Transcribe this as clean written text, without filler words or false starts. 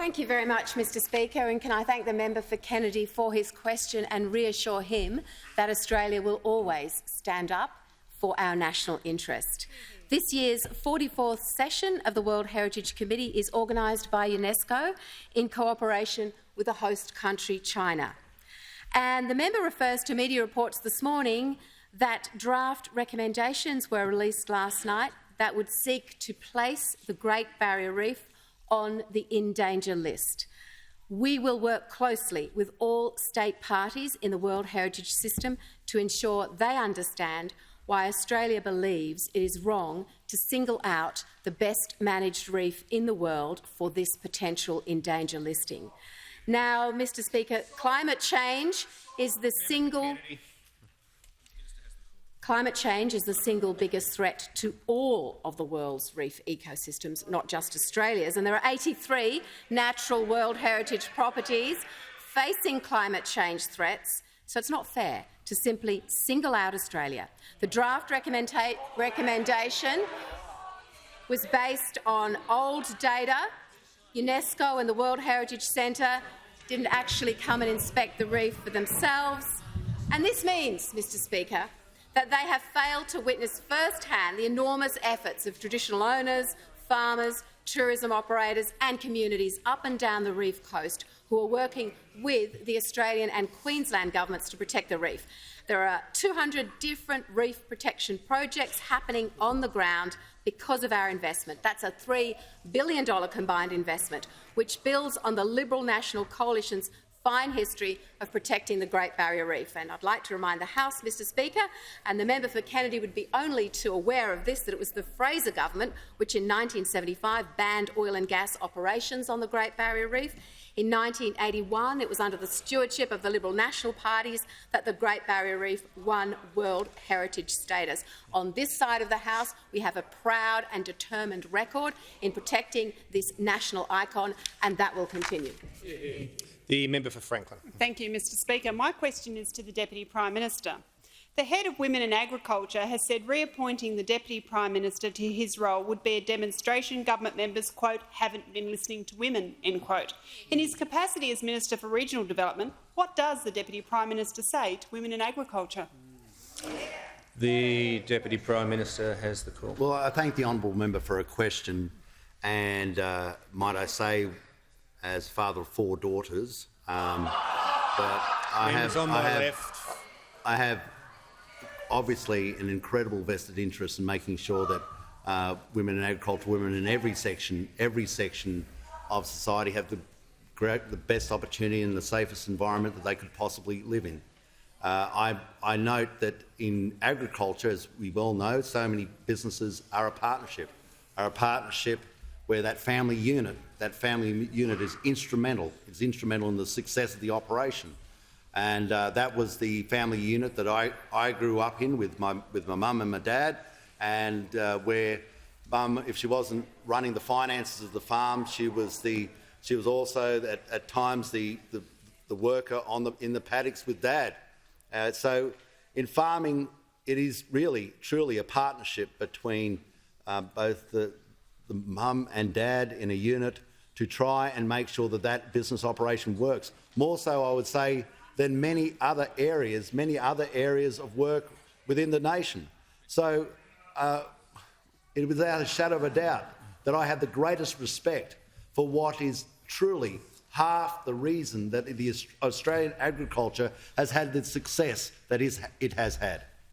Thank you very much, Mr Speaker, and can I thank the member for Kennedy for his question and reassure him that Australia will always stand up for our national interest. This year's 44th session of the World Heritage Committee is organised by UNESCO in cooperation with the host country, China. And the member refers to media reports this morning that draft recommendations were released last night that would seek to place the Great Barrier Reef on the in danger list. We will work closely with all state parties in the World Heritage System to ensure they understand why Australia believes it is wrong to single out the best managed reef in the world for this potential in danger listing. Now, Mr Speaker, climate change is the single biggest threat to all of the world's reef ecosystems, not just Australia's. And there are 83 natural World Heritage properties facing climate change threats, so it's not fair to simply single out Australia. The draft recommendation was based on old data. UNESCO and the World Heritage Centre didn't actually come and inspect the reef for themselves. And this means, Mr Speaker, that they have failed to witness firsthand the enormous efforts of traditional owners, farmers, tourism operators and communities up and down the reef coast who are working with the Australian and Queensland governments to protect the reef. There are 200 different reef protection projects happening on the ground because of our investment. That's a $3 billion combined investment, which builds on the Liberal National Coalition's fine history of protecting the Great Barrier Reef. And I'd like to remind the House, Mr Speaker, and the member for Kennedy would be only too aware of this, that it was the Fraser government which in 1975 banned oil and gas operations on the Great Barrier Reef. In 1981, it was under the stewardship of the Liberal National parties that the Great Barrier Reef won World Heritage status. On this side of the House, we have a proud and determined record in protecting this national icon, and that will continue. The member for Franklin. Thank you, Mr Speaker. My question is to the Deputy Prime Minister. The head of Women in Agriculture has said reappointing the Deputy Prime Minister to his role would be a demonstration government members, quote, haven't been listening to women, end quote. In his capacity as Minister for Regional Development, what does the Deputy Prime Minister say to women in agriculture? The Deputy Prime Minister has the call. Well, I thank the honourable member for a question, and might I say, as father of 4 daughters, that I have obviously an incredible vested interest in making sure that women in agriculture, women in every section of society have the best opportunity and the safest environment that they could possibly live in. I note that in agriculture, as we well know, so many businesses are a partnership where that family unit is instrumental. It's instrumental in the success of the operation. And that was the family unit that I grew up in with my mum and my dad, and where mum, if she wasn't running the finances of the farm, she was also at times the worker in the paddocks with dad. So in farming, it is really truly a partnership between both the mum and dad in a unit to try and make sure that that business operation works. More so, I would say, than many other areas of work within the nation. So it is without a shadow of a doubt that I have the greatest respect for what is truly half the reason that the Australian agriculture has had the success that it has had.